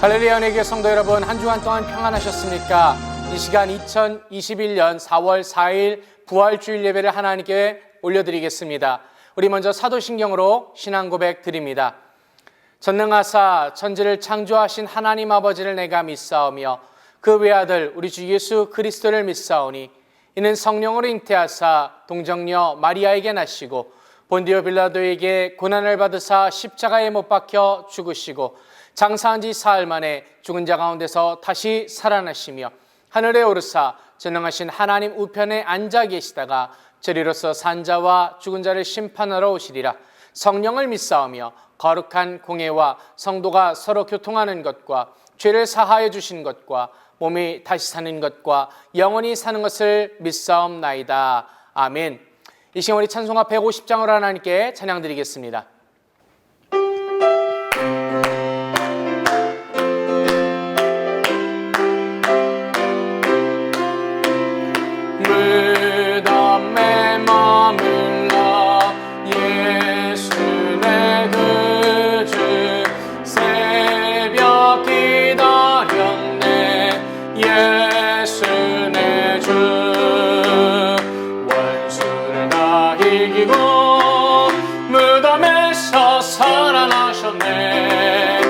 할렐루야 은혜교회 성도 여러분, 한 주간 동안 평안하셨습니까? 이 시간 2021년 4월 4일 부활주일 예배를 하나님께 올려드리겠습니다. 우리 먼저 사도신경으로 신앙 고백 드립니다. 전능하사 천지를 창조하신 하나님 아버지를 내가 믿사오며 그 외아들 우리 주 예수 그리스도를 믿사오니 이는 성령으로 잉태하사 동정녀 마리아에게 나시고 본디오 빌라도에게 고난을 받으사 십자가에 못 박혀 죽으시고 장사한 지 사흘 만에 죽은 자 가운데서 다시 살아나시며 하늘에 오르사 전능하신 하나님 우편에 앉아 계시다가 저리로서 산 자와 죽은 자를 심판하러 오시리라. 성령을 믿사오며 거룩한 공예와 성도가 서로 교통하는 것과 죄를 사하여 주신 것과 몸이 다시 사는 것과 영원히 사는 것을 믿사옵나이다. 아멘. 이 시간 우리 찬송가 150장으로 하나님께 찬양드리겠습니다. 무덤에 머물러 예수 내 구주 새벽 기다렸네 예수 내 주 원수를 다 이기고 무덤에서 살아나셨네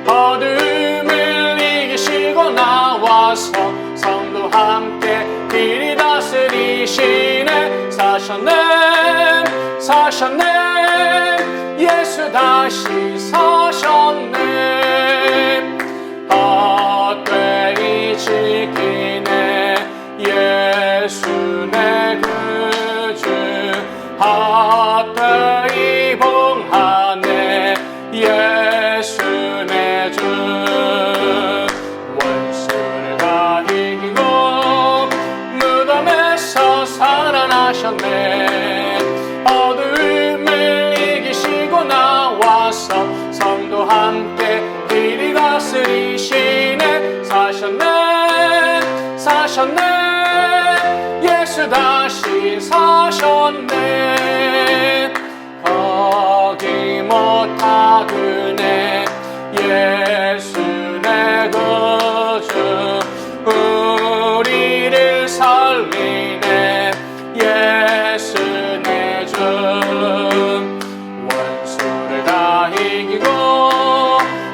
어둠을 이기시고 나와서 성도 함께 길이 다스리시네 사셨네 예수 다시 사셨네 헛되이 지키네 예수 내 구주 헛되이 봉하네 예수 내 주 원수를 다 이기고 무덤에서 살아나셨네 어둠을 이기시고 나와서 성도 함께 길이 다스리시네 사셨네 예수 다시 사셨네 거기 못하드네 예수 내 구주 우리를 살리네 예수 내 주 원수를 다 이기고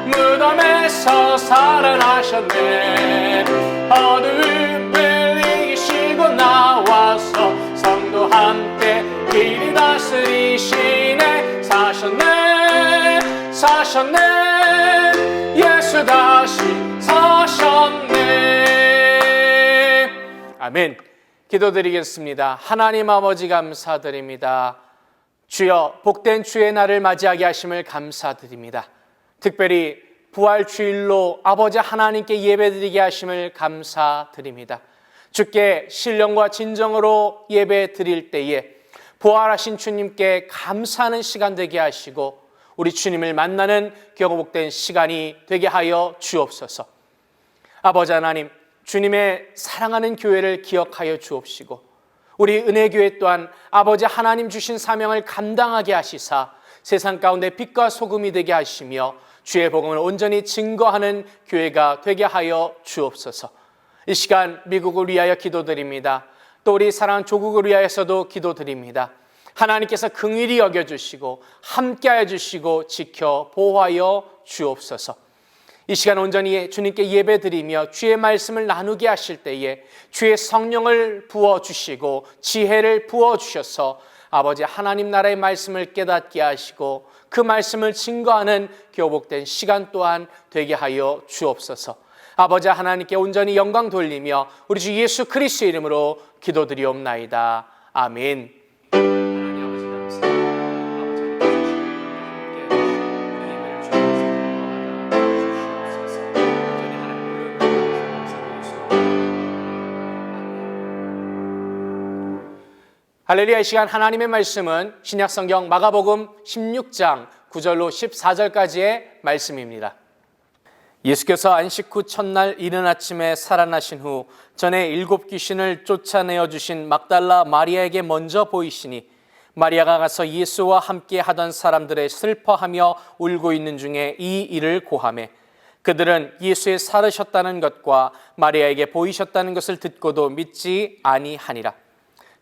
무덤에서 살아나셨네 어둠을 이기시고 나와서 성도 함께 길이 다스리시네 사셨네 예수 다시 사셨네. 아멘. 기도드리겠습니다. 하나님 아버지 감사드립니다. 주여 복된 주의 날을 맞이하게 하심을 감사드립니다. 특별히 부활주일로 아버지 하나님께 예배드리게 하심을 감사드립니다. 주께 신령과 진정으로 예배드릴 때에 부활하신 주님께 감사하는 시간 되게 하시고 우리 주님을 만나는 복된 시간이 되게 하여 주옵소서. 아버지 하나님, 주님의 사랑하는 교회를 기억하여 주옵시고 우리 은혜교회 또한 아버지 하나님 주신 사명을 감당하게 하시사 세상 가운데 빛과 소금이 되게 하시며 주의 복음을 온전히 증거하는 교회가 되게 하여 주옵소서. 이 시간 미국을 위하여 기도드립니다. 또 우리 사랑하는 조국을 위하여서도 기도드립니다. 하나님께서 긍휼히 여겨주시고 함께하여 주시고 지켜 보호하여 주옵소서. 이 시간 온전히 주님께 예배드리며 주의 말씀을 나누게 하실 때에 주의 성령을 부어주시고 지혜를 부어주셔서 아버지 하나님 나라의 말씀을 깨닫게 하시고 그 말씀을 증거하는 교복된 시간 또한 되게 하여 주옵소서. 아버지 하나님께 온전히 영광 돌리며 우리 주 예수 그리스도의 이름으로 기도드리옵나이다. 아멘. 할렐루야. 이 시간 하나님의 말씀은 신약성경 마가복음 16장 9절로 14절까지의 말씀입니다. 예수께서 안식 후 첫날 이른 아침에 살아나신 후 전에 7 귀신을 쫓아내어 주신 막달라 마리아에게 먼저 보이시니 마리아가 가서 예수와 함께 하던 사람들의 슬퍼하며 울고 있는 중에 이 일을 고하매 그들은 예수의 살으셨다는 것과 마리아에게 보이셨다는 것을 듣고도 믿지 아니하니라.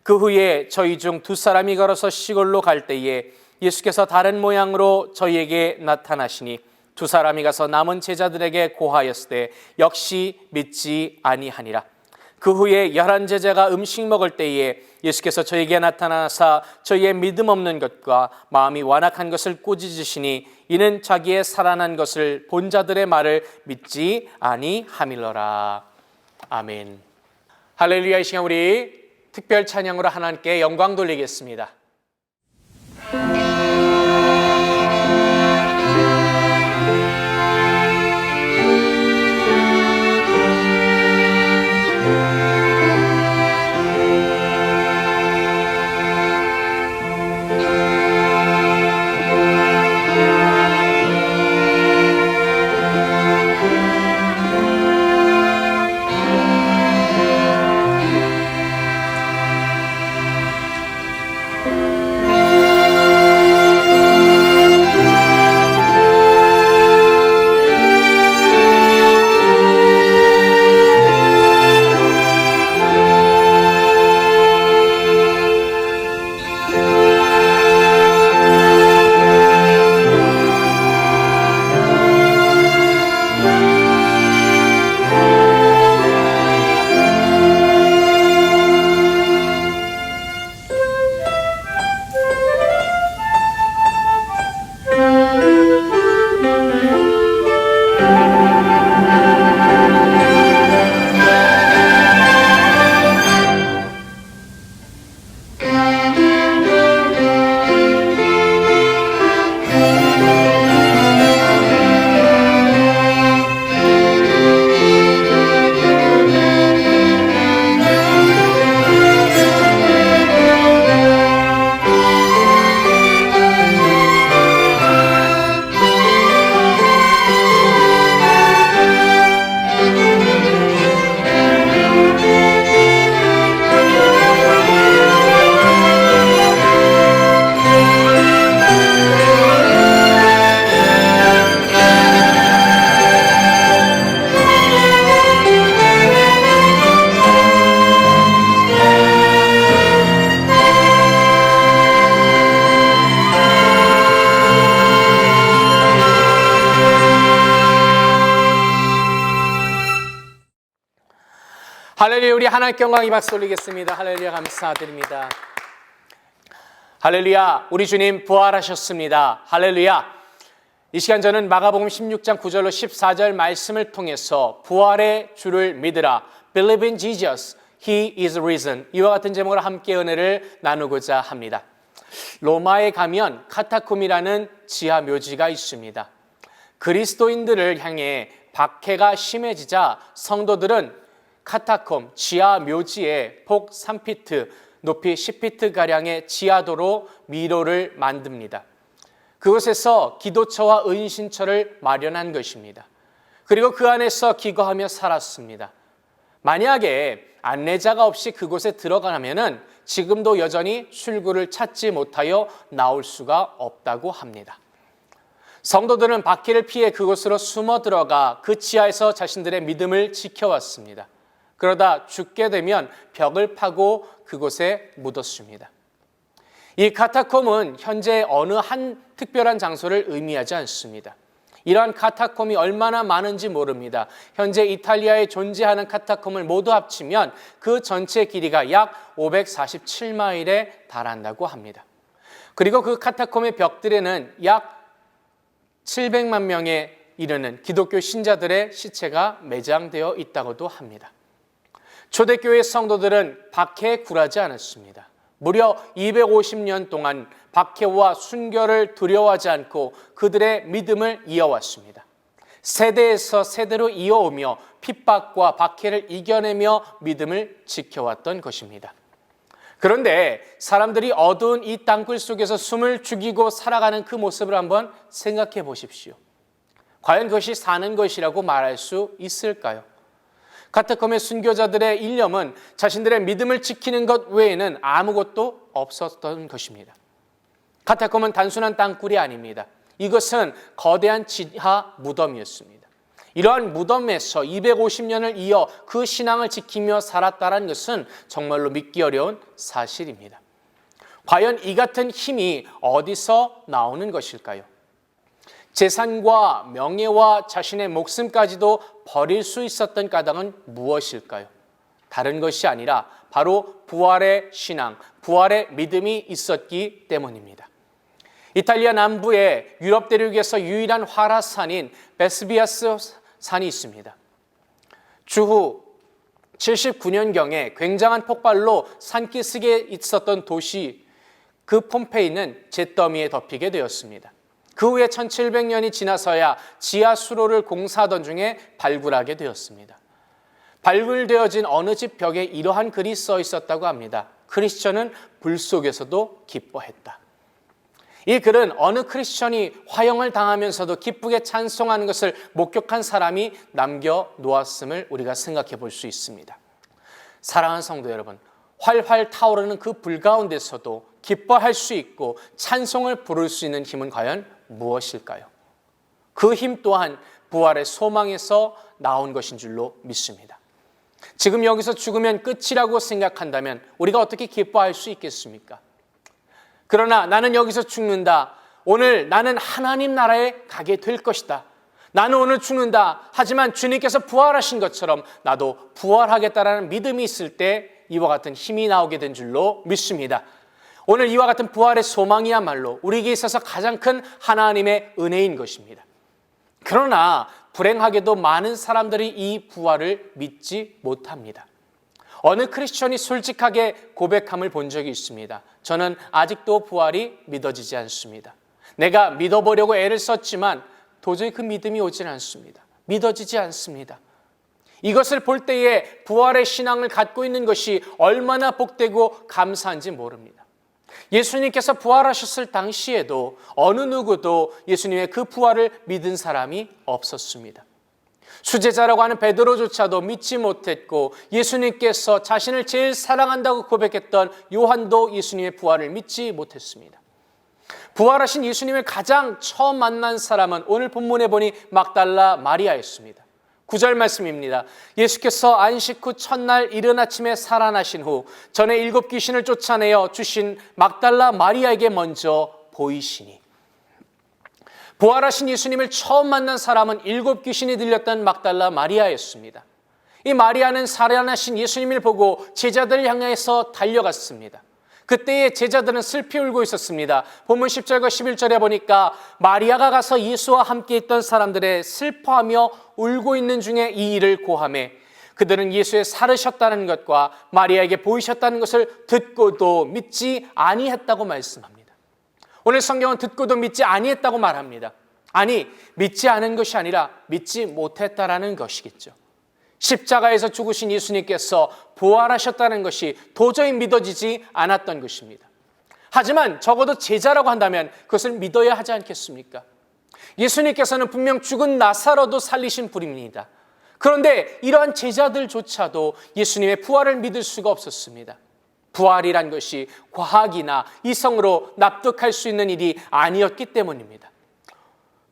그 후에 저희 중 두 사람이 걸어서 시골로 갈 때에 예수께서 다른 모양으로 저희에게 나타나시니 두 사람이 가서 남은 제자들에게 고하였으되 역시 믿지 아니하니라. 그 후에 11 제자가 음식 먹을 때에 예수께서 저에게 나타나사 저희의 믿음 없는 것과 마음이 완악한 것을 꾸짖으시니 이는 자기의 살아난 것을 본 자들의 말을 믿지 아니함일러라. 아멘. 할렐루야. 이 시간 우리 특별 찬양으로 하나님께 영광 돌리겠습니다. 할렐루야. 우리 하나님께 영광 이 박수 올리겠습니다. 할렐루야. 감사드립니다. 할렐루야. 우리 주님 부활하셨습니다. 할렐루야. 이 시간 저는 마가복음 16장 9절로 14절 말씀을 통해서 부활의 주를 믿으라, Believe in Jesus, He is risen, 이와 같은 제목으로 함께 은혜를 나누고자 합니다. 로마에 가면 카타콤이라는 지하 묘지가 있습니다. 그리스도인들을 향해 박해가 심해지자 성도들은 카타콤, 지하 묘지에 폭 3피트, 높이 10피트가량의 지하도로 미로를 만듭니다. 그곳에서 기도처와 은신처를 마련한 것입니다. 그리고 그 안에서 기거하며 살았습니다. 만약에 안내자가 없이 그곳에 들어가면 지금도 여전히 출구를 찾지 못하여 나올 수가 없다고 합니다. 성도들은 박해를 피해 그곳으로 숨어 들어가 그 지하에서 자신들의 믿음을 지켜왔습니다. 그러다 죽게 되면 벽을 파고 그곳에 묻었습니다. 이 카타콤은 현재 어느 한 특별한 장소를 의미하지 않습니다. 이러한 카타콤이 얼마나 많은지 모릅니다. 현재 이탈리아에 존재하는 카타콤을 모두 합치면 그 전체 길이가 약 547마일에 달한다고 합니다. 그리고 그 카타콤의 벽들에는 약 700만 명에 이르는 기독교 신자들의 시체가 매장되어 있다고도 합니다. 초대교회 성도들은 박해에 굴하지 않았습니다. 무려 250년 동안 박해와 순교를 두려워하지 않고 그들의 믿음을 이어왔습니다. 세대에서 세대로 이어오며 핍박과 박해를 이겨내며 믿음을 지켜왔던 것입니다. 그런데 사람들이 어두운 이 땅굴 속에서 숨을 죽이고 살아가는 그 모습을 한번 생각해 보십시오. 과연 그것이 사는 것이라고 말할 수 있을까요? 카타콤의 순교자들의 일념은 자신들의 믿음을 지키는 것 외에는 아무것도 없었던 것입니다. 카타콤은 단순한 땅굴이 아닙니다. 이것은 거대한 지하 무덤이었습니다. 이러한 무덤에서 250년을 이어 그 신앙을 지키며 살았다는 것은 정말로 믿기 어려운 사실입니다. 과연 이 같은 힘이 어디서 나오는 것일까요? 재산과 명예와 자신의 목숨까지도 버릴 수 있었던 까닭은 무엇일까요? 다른 것이 아니라 바로 부활의 신앙, 부활의 믿음이 있었기 때문입니다. 이탈리아 남부의 유럽 대륙에서 유일한 활화산인 베스비아스 산이 있습니다. 주후 79년경에 굉장한 폭발로 산기슭에 있었던 도시 그 폼페이는 잿더미에 덮이게 되었습니다. 그 후에 1700년이 지나서야 지하 수로를 공사하던 중에 발굴하게 되었습니다. 발굴되어진 어느 집 벽에 이러한 글이 써 있었다고 합니다. 크리스천은 불 속에서도 기뻐했다. 이 글은 어느 크리스천이 화형을 당하면서도 기쁘게 찬송하는 것을 목격한 사람이 남겨놓았음을 우리가 생각해 볼 수 있습니다. 사랑하는 성도 여러분, 활활 타오르는 그 불 가운데서도 기뻐할 수 있고 찬송을 부를 수 있는 힘은 과연 무엇일까요? 그 힘 또한 부활의 소망에서 나온 것인 줄로 믿습니다. 지금 여기서 죽으면 끝이라고 생각한다면 우리가 어떻게 기뻐할 수 있겠습니까? 그러나 나는 여기서 죽는다. 오늘 나는 하나님 나라에 가게 될 것이다. 나는 오늘 죽는다. 하지만 주님께서 부활하신 것처럼 나도 부활하겠다라는 믿음이 있을 때 이와 같은 힘이 나오게 된 줄로 믿습니다. 오늘 이와 같은 부활의 소망이야말로 우리에게 있어서 가장 큰 하나님의 은혜인 것입니다. 그러나 불행하게도 많은 사람들이 이 부활을 믿지 못합니다. 어느 크리스천이 솔직하게 고백함을 본 적이 있습니다. 저는 아직도 부활이 믿어지지 않습니다. 내가 믿어보려고 애를 썼지만 도저히 그 믿음이 오질 않습니다. 믿어지지 않습니다. 이것을 볼 때에 부활의 신앙을 갖고 있는 것이 얼마나 복되고 감사한지 모릅니다. 예수님께서 부활하셨을 당시에도 어느 누구도 예수님의 그 부활을 믿은 사람이 없었습니다. 수제자라고 하는 베드로조차도 믿지 못했고 예수님께서 자신을 제일 사랑한다고 고백했던 요한도 예수님의 부활을 믿지 못했습니다. 부활하신 예수님을 가장 처음 만난 사람은 오늘 본문에 보니 막달라 마리아였습니다. 9절 말씀입니다. 예수께서 안식 후 첫날 이른 아침에 살아나신 후 전에 7 귀신을 쫓아내어 주신 막달라 마리아에게 먼저 보이시니. 부활하신 예수님을 처음 만난 사람은 7 귀신이 들렸던 막달라 마리아였습니다. 이 마리아는 살아나신 예수님을 보고 제자들을 향해서 달려갔습니다. 그때의 제자들은 슬피 울고 있었습니다. 본문 10절과 11절에 보니까 마리아가 가서 예수와 함께 있던 사람들의 슬퍼하며 울고 있는 중에 이 일을 고하매 그들은 예수의 살으셨다는 것과 마리아에게 보이셨다는 것을 듣고도 믿지 아니했다고 말씀합니다. 오늘 성경은 듣고도 믿지 아니했다고 말합니다. 아니, 믿지 않은 것이 아니라 믿지 못했다라는 것이겠죠. 십자가에서 죽으신 예수님께서 부활하셨다는 것이 도저히 믿어지지 않았던 것입니다. 하지만 적어도 제자라고 한다면 그것을 믿어야 하지 않겠습니까? 예수님께서는 분명 죽은 나사로도 살리신 분입니다. 그런데 이러한 제자들조차도 예수님의 부활을 믿을 수가 없었습니다. 부활이란 것이 과학이나 이성으로 납득할 수 있는 일이 아니었기 때문입니다.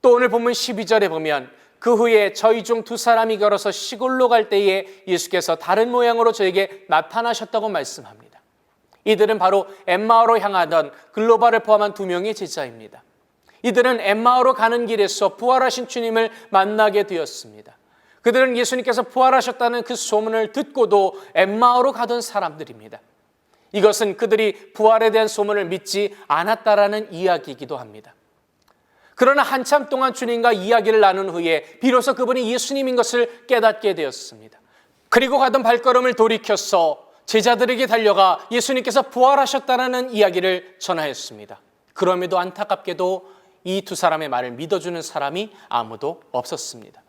또 오늘 본문 12절에 보면 그 후에 저희 중 2 사람이 걸어서 시골로 갈 때에 예수께서 다른 모양으로 저에게 나타나셨다고 말씀합니다. 이들은 바로 엠마오로 향하던 글로바를 포함한 2명의 제자입니다. 이들은 엠마오로 가는 길에서 부활하신 주님을 만나게 되었습니다. 그들은 예수님께서 부활하셨다는 그 소문을 듣고도 엠마오로 가던 사람들입니다. 이것은 그들이 부활에 대한 소문을 믿지 않았다라는 이야기이기도 합니다. 그러나 한참 동안 주님과 이야기를 나눈 후에 비로소 그분이 예수님인 것을 깨닫게 되었습니다. 그리고 가던 발걸음을 돌이켜서 제자들에게 달려가 예수님께서 부활하셨다는 이야기를 전하였습니다. 그럼에도 안타깝게도 이 2 사람의 말을 믿어주는 사람이 아무도 없었습니다.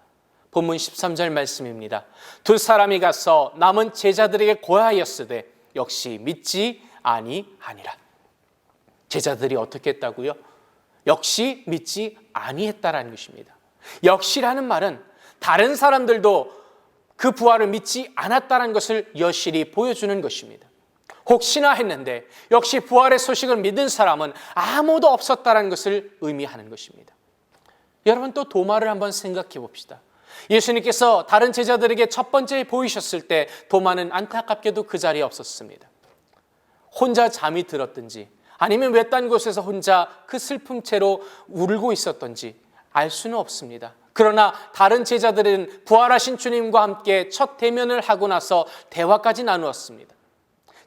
본문 13절 말씀입니다. 2 사람이 가서 남은 제자들에게 고하였으되 역시 믿지 아니하니라. 제자들이 어떻게 했다고요? 역시 믿지 아니했다라는 것입니다. 역시라는 말은 다른 사람들도 그 부활을 믿지 않았다는 것을 여실히 보여주는 것입니다. 혹시나 했는데 역시 부활의 소식을 믿은 사람은 아무도 없었다는 것을 의미하는 것입니다. 여러분 또 도마를 한번 생각해 봅시다. 예수님께서 다른 제자들에게 첫 번째 보이셨을 때 도마는 안타깝게도 그 자리에 없었습니다. 혼자 잠이 들었든지 아니면 외딴 곳에서 혼자 그 슬픔 채로 울고 있었던지 알 수는 없습니다. 그러나 다른 제자들은 부활하신 주님과 함께 첫 대면을 하고 나서 대화까지 나누었습니다.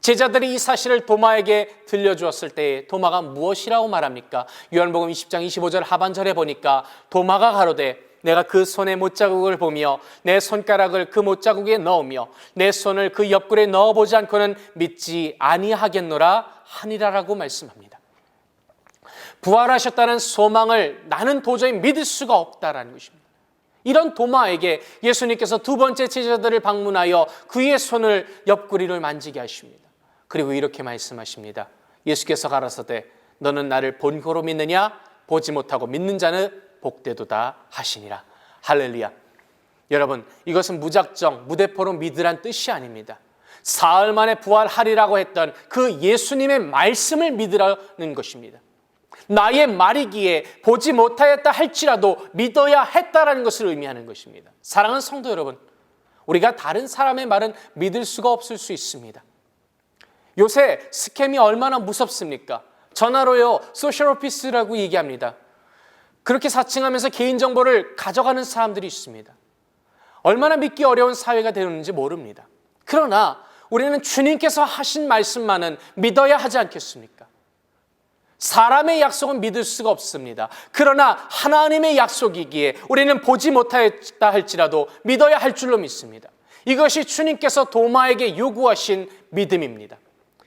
제자들이 이 사실을 도마에게 들려주었을 때에 도마가 무엇이라고 말합니까? 요한복음 20장 25절 하반절에 보니까 도마가 가로되 내가 그 손의 못자국을 보며 내 손가락을 그 못자국에 넣으며 내 손을 그 옆구리에 넣어보지 않고는 믿지 아니하겠노라 하니라라고 말씀합니다. 부활하셨다는 소망을 나는 도저히 믿을 수가 없다라는 것입니다. 이런 도마에게 예수님께서 두 번째 제자들을 방문하여 그의 손을 옆구리를 만지게 하십니다. 그리고 이렇게 말씀하십니다. 예수께서 가라사대 너는 나를 본고로 믿느냐? 보지 못하고 믿는 자는 복되도다 하시니라. 할렐루야. 여러분, 이것은 무작정 무대포로 믿으란 뜻이 아닙니다. 사흘 만에 부활하리라고 했던 그 예수님의 말씀을 믿으라는 것입니다. 나의 말이기에 보지 못하였다 할지라도 믿어야 했다라는 것을 의미하는 것입니다. 사랑하는 성도 여러분, 우리가 다른 사람의 말은 믿을 수가 없을 수 있습니다. 요새 스캠이 얼마나 무섭습니까? 전화로요, 소셜 오피스라고 얘기합니다. 그렇게 사칭하면서 개인정보를 가져가는 사람들이 있습니다. 얼마나 믿기 어려운 사회가 되는지 모릅니다. 그러나 우리는 주님께서 하신 말씀만은 믿어야 하지 않겠습니까? 사람의 약속은 믿을 수가 없습니다. 그러나 하나님의 약속이기에 우리는 보지 못하였다 할지라도 믿어야 할 줄로 믿습니다. 이것이 주님께서 도마에게 요구하신 믿음입니다.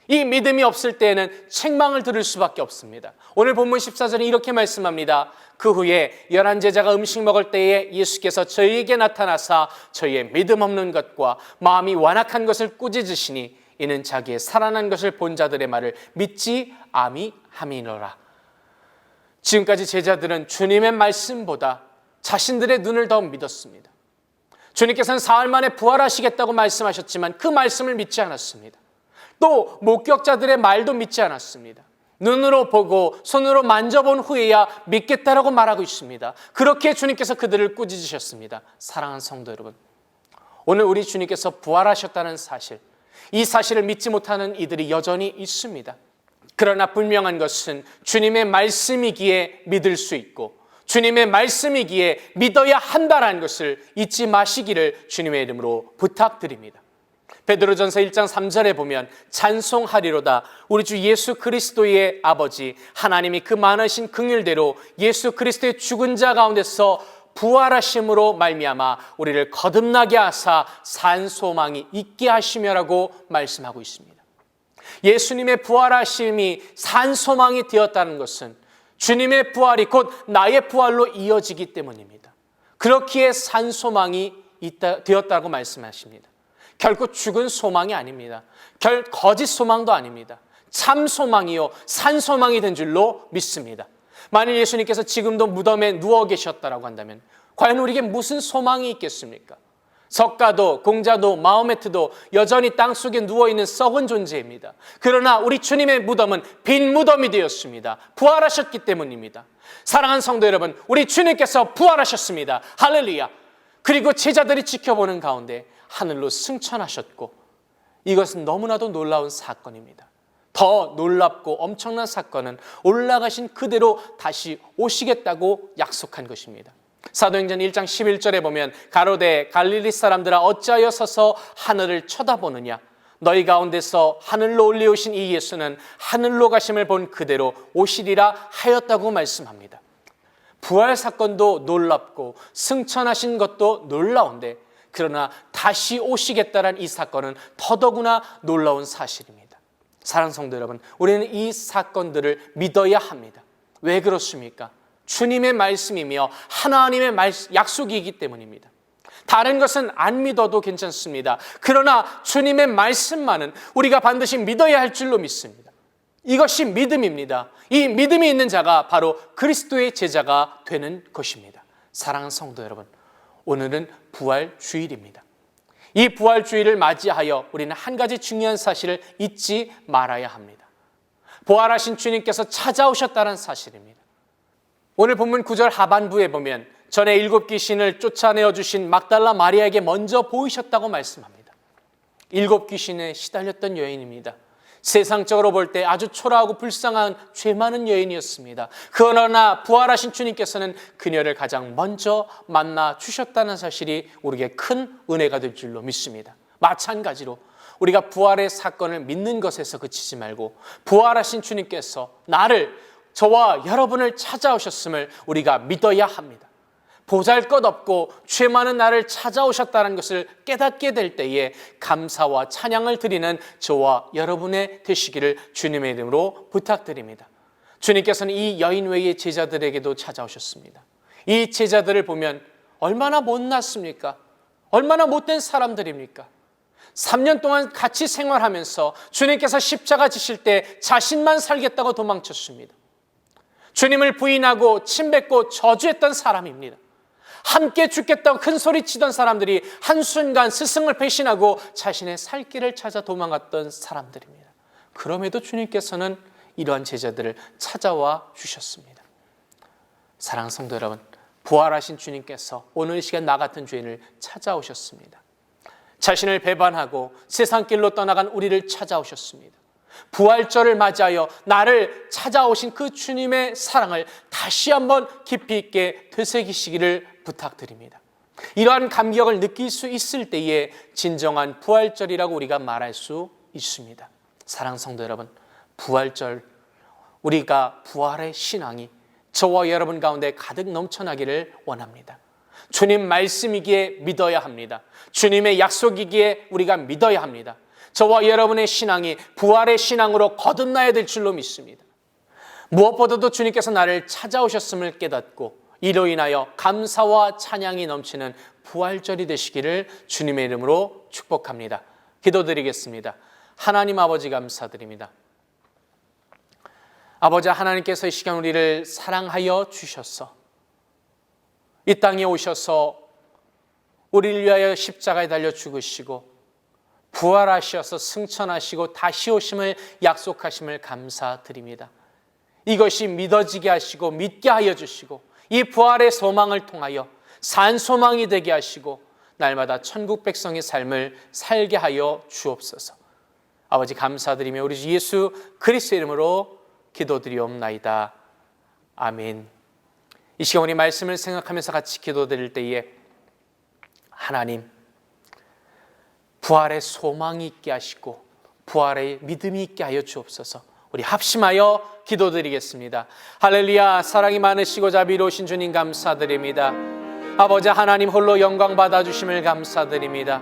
이 믿음이 없을 때에는 책망을 들을 수밖에 없습니다. 오늘 본문 14절에 이렇게 말씀합니다. 그 후에 11 제자가 음식 먹을 때에 예수께서 저희에게 나타나사 저희의 믿음 없는 것과 마음이 완악한 것을 꾸짖으시니 이는 자기의 살아난 것을 본 자들의 말을 믿지 아미함이노라. 지금까지 제자들은 주님의 말씀보다 자신들의 눈을 더 믿었습니다. 주님께서는 사흘 만에 부활하시겠다고 말씀하셨지만 그 말씀을 믿지 않았습니다. 또 목격자들의 말도 믿지 않았습니다. 눈으로 보고 손으로 만져본 후에야 믿겠다라고 말하고 있습니다. 그렇게 주님께서 그들을 꾸짖으셨습니다. 사랑하는 성도 여러분, 오늘 우리 주님께서 부활하셨다는 사실, 이 사실을 믿지 못하는 이들이 여전히 있습니다. 그러나 분명한 것은 주님의 말씀이기에 믿을 수 있고 주님의 말씀이기에 믿어야 한다는 것을 잊지 마시기를 주님의 이름으로 부탁드립니다. 베드로전서 1장 3절에 보면 찬송하리로다 우리 주 예수 그리스도의 아버지 하나님이 그 많으신 긍휼대로 예수 그리스도의 죽은 자 가운데서 부활하심으로 말미암아 우리를 거듭나게 하사 산 소망이 있게 하시며라고 말씀하고 있습니다. 예수님의 부활하심이 산 소망이 되었다는 것은 주님의 부활이 곧 나의 부활로 이어지기 때문입니다. 그렇기에 산 소망이 되었다고 말씀하십니다. 결코 죽은 소망이 아닙니다. 거짓 소망도 아닙니다. 참 소망이요 산 소망이 된 줄로 믿습니다. 만일 예수님께서 지금도 무덤에 누워 계셨다라고 한다면 과연 우리에게 무슨 소망이 있겠습니까? 석가도 공자도 마호메트도 여전히 땅속에 누워있는 썩은 존재입니다. 그러나 우리 주님의 무덤은 빈 무덤이 되었습니다. 부활하셨기 때문입니다. 사랑하는 성도 여러분, 우리 주님께서 부활하셨습니다. 할렐루야. 그리고 제자들이 지켜보는 가운데 하늘로 승천하셨고 이것은 너무나도 놀라운 사건입니다. 더 놀랍고 엄청난 사건은 올라가신 그대로 다시 오시겠다고 약속한 것입니다. 사도행전 1장 11절에 보면 가로되 갈릴리 사람들아 어찌하여 서서 하늘을 쳐다보느냐 너희 가운데서 하늘로 올려오신 이 예수는 하늘로 가심을 본 그대로 오시리라 하였다고 말씀합니다. 부활 사건도 놀랍고 승천하신 것도 놀라운데 그러나 다시 오시겠다는 이 사건은 더더구나 놀라운 사실입니다. 사랑하는 성도 여러분, 우리는 이 사건들을 믿어야 합니다. 왜 그렇습니까? 주님의 말씀이며 하나님의 약속이기 때문입니다. 다른 것은 안 믿어도 괜찮습니다. 그러나 주님의 말씀만은 우리가 반드시 믿어야 할 줄로 믿습니다. 이것이 믿음입니다. 이 믿음이 있는 자가 바로 그리스도의 제자가 되는 것입니다. 사랑하는 성도 여러분, 오늘은 부활 주일입니다. 이 부활 주일을 맞이하여 우리는 한 가지 중요한 사실을 잊지 말아야 합니다. 부활하신 주님께서 찾아오셨다는 사실입니다. 오늘 본문 9절 하반부에 보면 전에 7 귀신을 쫓아내어 주신 막달라 마리아에게 먼저 보이셨다고 말씀합니다. 7 귀신에 시달렸던 여인입니다. 세상적으로 볼 때 아주 초라하고 불쌍한 죄 많은 여인이었습니다. 그러나 부활하신 주님께서는 그녀를 가장 먼저 만나 주셨다는 사실이 우리에게 큰 은혜가 될 줄로 믿습니다. 마찬가지로 우리가 부활의 사건을 믿는 것에서 그치지 말고 부활하신 주님께서 저와 여러분을 찾아오셨음을 우리가 믿어야 합니다. 보잘것없고 죄 많은 나를 찾아오셨다는 것을 깨닫게 될 때에 감사와 찬양을 드리는 저와 여러분의 되시기를 주님의 이름으로 부탁드립니다. 주님께서는 이 여인 외의 제자들에게도 찾아오셨습니다. 이 제자들을 보면 얼마나 못났습니까? 얼마나 못된 사람들입니까? 3년 동안 같이 생활하면서 주님께서 십자가 지실 때 자신만 살겠다고 도망쳤습니다. 주님을 부인하고 침뱉고 저주했던 사람입니다. 함께 죽겠다고 큰 소리 치던 사람들이 한순간 스승을 배신하고 자신의 살 길을 찾아 도망갔던 사람들입니다. 그럼에도 주님께서는 이러한 제자들을 찾아와 주셨습니다. 사랑하는 성도 여러분, 부활하신 주님께서 오늘 이 시간 나 같은 죄인을 찾아오셨습니다. 자신을 배반하고 세상 길로 떠나간 우리를 찾아오셨습니다. 부활절을 맞이하여 나를 찾아오신 그 주님의 사랑을 다시 한번 깊이 있게 되새기시기를 부탁드립니다. 이러한 감격을 느낄 수 있을 때에 진정한 부활절이라고 우리가 말할 수 있습니다. 사랑하는 성도 여러분, 부활절, 우리가 부활의 신앙이 저와 여러분 가운데 가득 넘쳐나기를 원합니다. 주님 말씀이기에 믿어야 합니다. 주님의 약속이기에 우리가 믿어야 합니다. 저와 여러분의 신앙이 부활의 신앙으로 거듭나야 될 줄로 믿습니다. 무엇보다도 주님께서 나를 찾아오셨음을 깨닫고 이로 인하여 감사와 찬양이 넘치는 부활절이 되시기를 주님의 이름으로 축복합니다. 기도드리겠습니다. 하나님 아버지 감사드립니다. 아버지 하나님께서 이 시간 우리를 사랑하여 주셔서 이 땅에 오셔서 우리를 위하여 십자가에 달려 죽으시고 부활하셔서 승천하시고 다시 오심을 약속하심을 감사드립니다. 이것이 믿어지게 하시고 믿게 하여 주시고 이 부활의 소망을 통하여 산 소망이 되게 하시고 날마다 천국 백성의 삶을 살게 하여 주옵소서. 아버지 감사드리며 우리 주 예수 그리스도의 이름으로 기도드리옵나이다. 아멘. 이 시간 우리 말씀을 생각하면서 같이 기도드릴 때에 하나님 부활의 소망이 있게 하시고 부활의 믿음이 있게 하여 주옵소서. 우리 합심하여 기도드리겠습니다. 할렐루야. 사랑이 많으시고 자비로우신 주님 감사드립니다. 아버지 하나님 홀로 영광 받아주심을 감사드립니다.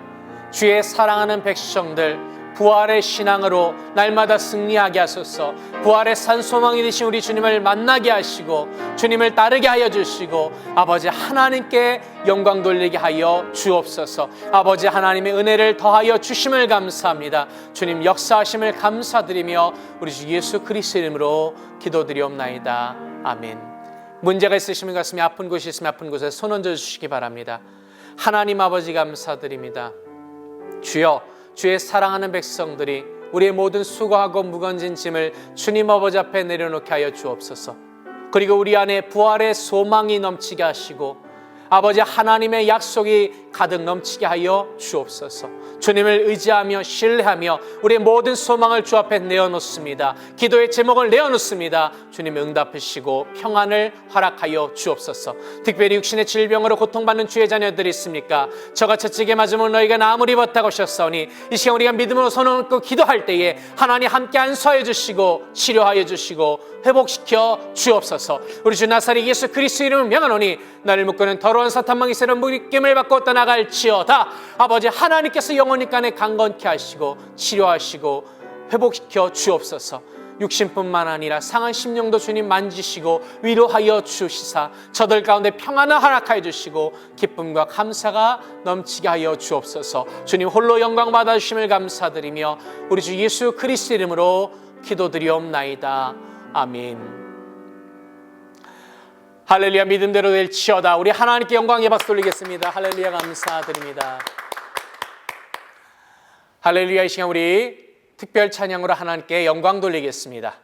주의 사랑하는 백성들 부활의 신앙으로 날마다 승리하게 하소서. 부활의 산소망이 되신 우리 주님을 만나게 하시고 주님을 따르게 하여 주시고 아버지 하나님께 영광 돌리게 하여 주옵소서. 아버지 하나님의 은혜를 더하여 주심을 감사합니다. 주님 역사하심을 감사드리며 우리 주 예수 그리스도 이름으로 기도드리옵나이다. 아멘. 문제가 있으시면 가슴이 아픈 곳이 있으면 아픈 곳에 손 얹어 주시기 바랍니다. 하나님 아버지 감사드립니다. 주여 주의 사랑하는 백성들이 우리의 모든 수고하고 무거운 짐을 주님 아버지 앞에 내려놓게 하여 주옵소서. 그리고 우리 안에 부활의 소망이 넘치게 하시고 아버지 하나님의 약속이 가득 넘치게 하여 주옵소서. 주님을 의지하며 신뢰하며 우리의 모든 소망을 주 앞에 내어놓습니다. 기도의 제목을 내어놓습니다. 주님 응답하시고 평안을 허락하여 주옵소서. 특별히 육신의 질병으로 고통받는 주의 자녀들이 있습니까? 저가 채찍에 맞으면 너희가 나음을 입었다고 하셨사오니 이 시간 우리가 믿음으로 손을 얹고 기도할 때에 하나님 함께 안수하여 주시고 치료하여 주시고 회복시켜 주옵소서. 우리 주 나사렛 예수 그리스도 이름을 명하노니 나를 묶고는 더러운 사탄망이 새로운 묶임을 받고 떠나갈지어다. 아버지 하나님께서 영원히 간에 강건케 하시고 치료하시고 회복시켜 주옵소서. 육신뿐만 아니라 상한 심령도 주님 만지시고 위로하여 주시사 저들 가운데 평안을 허락하여 주시고 기쁨과 감사가 넘치게 하여 주옵소서. 주님 홀로 영광 받아주심을 감사드리며 우리 주 예수 그리스도 이름으로 기도드리옵나이다. 아멘. 할렐루야. 믿음대로 될지어다. 우리 하나님께 영광의 박수 돌리겠습니다. 할렐루야. 감사드립니다. 할렐루야. 이 시간 우리 특별 찬양으로 하나님께 영광 돌리겠습니다.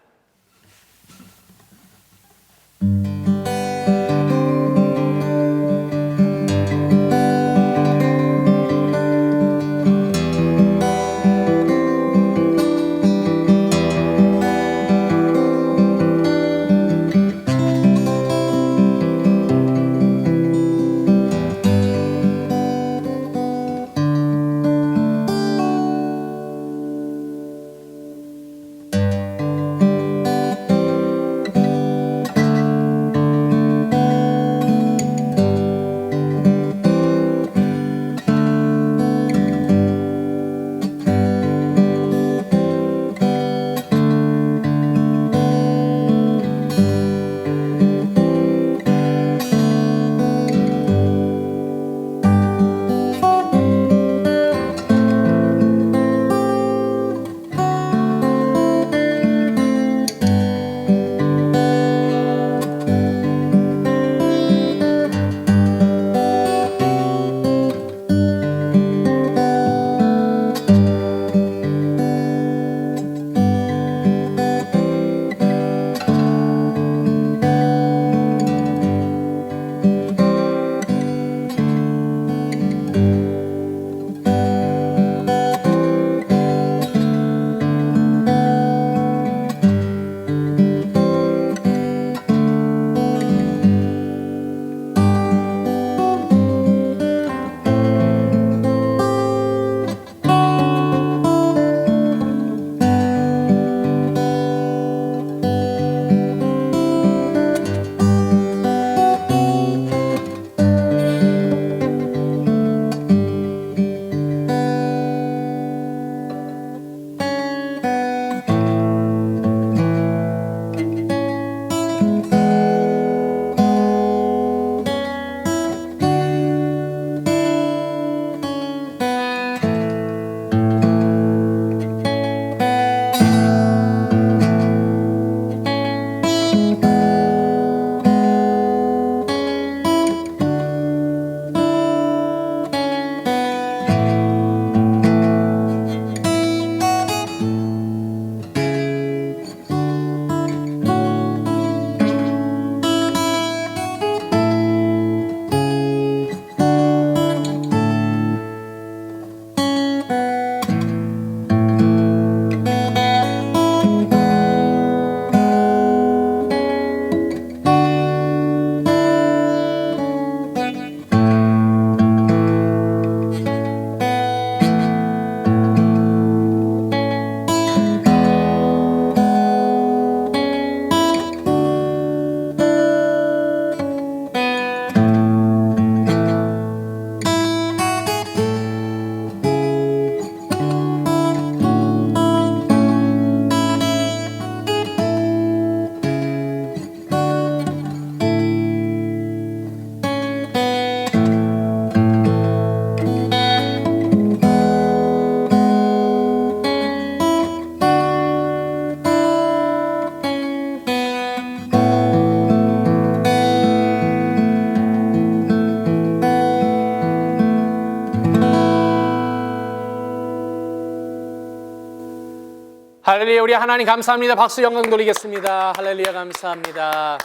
할렐루야. 우리 하나님 감사합니다. 박수 영광 돌리겠습니다. 할렐루야. 감사합니다.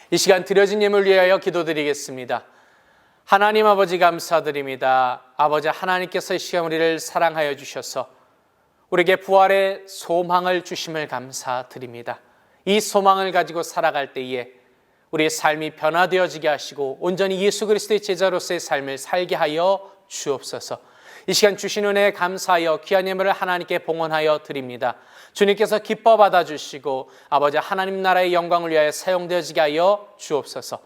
이 시간 드려진 예물 위하여 기도드리겠습니다. 하나님 아버지 감사드립니다. 아버지 하나님께서 이 시간 우리를 사랑하여 주셔서 우리에게 부활의 소망을 주심을 감사드립니다. 이 소망을 가지고 살아갈 때에 우리의 삶이 변화되어지게 하시고 온전히 예수 그리스도의 제자로서의 삶을 살게 하여 주옵소서. 이 시간 주신 은혜에 감사하여 귀한 예물을 하나님께 봉헌하여 드립니다. 주님께서 기뻐 받아주시고 아버지 하나님 나라의 영광을 위하여 사용되어지게 하여 주옵소서.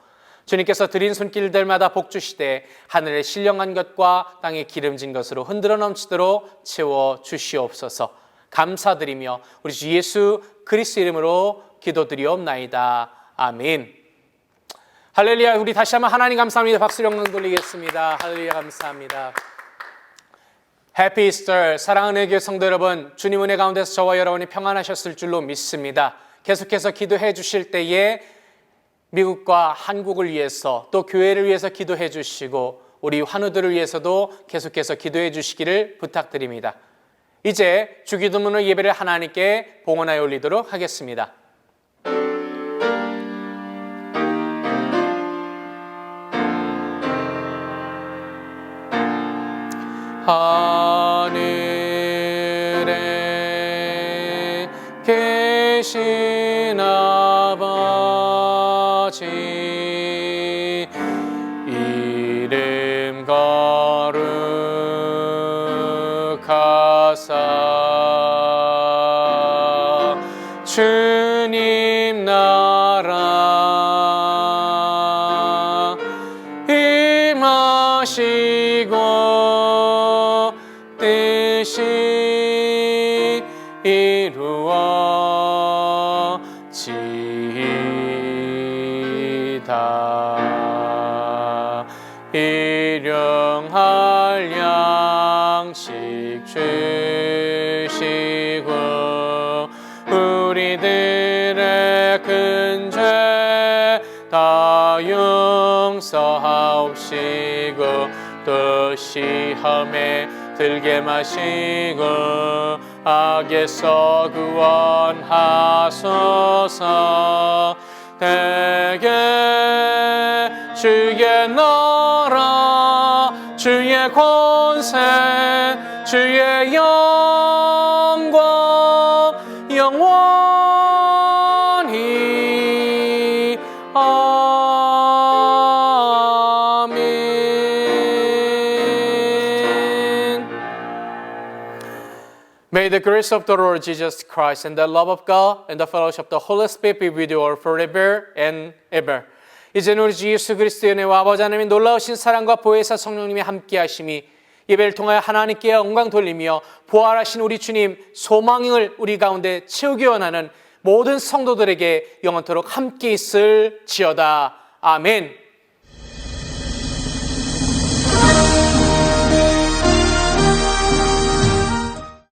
주님께서 드린 손길들마다 복 주시되 하늘의 신령한 것과 땅의 기름진 것으로 흔들어 넘치도록 채워 주시옵소서. 감사드리며 우리 주 예수 그리스도 이름으로 기도드리옵나이다. 아멘. 할렐루야. 우리 다시 한번 하나님 감사합니다. 박수 영광 돌리겠습니다. 할렐루야. 감사합니다. 해피 이스터. 사랑하는 교회 성도 여러분, 주님 은혜 가운데서 저와 여러분이 평안하셨을 줄로 믿습니다. 계속해서 기도해 주실 때에 미국과 한국을 위해서 또 교회를 위해서 기도해 주시고 우리 환우들을 위해서도 계속해서 기도해 주시기를 부탁드립니다. 이제 주기도문의 예배를 하나님께 봉헌하여 올리도록 하겠습니다. 하늘에 계신 아버지 이름 거룩하사 주님 나라 임하시고 뜻이 이루어지이다. 일용할 양식 주시고 우리들의 큰 죄 다 용서하옵시고 또 시험에 들게 마시고 악에서 구원하소서. 대개 주의 나라 주의 권세 주의 영광 영원히 아멘. May the grace of the Lord Jesus Christ and the love of God and the fellowship of the Holy Spirit be with you all forever and ever. 이제는 우리 주 예수 그리스도의 은혜와 아버지 하나님의 놀라우신 사랑과 보혜사 성령님의 함께하심이 예배를 통하여 하나님께 영광 돌리며 부활하신 우리 주님 소망을 우리 가운데 채우기 원하는 모든 성도들에게 영원토록 함께 있을지어다. 아멘.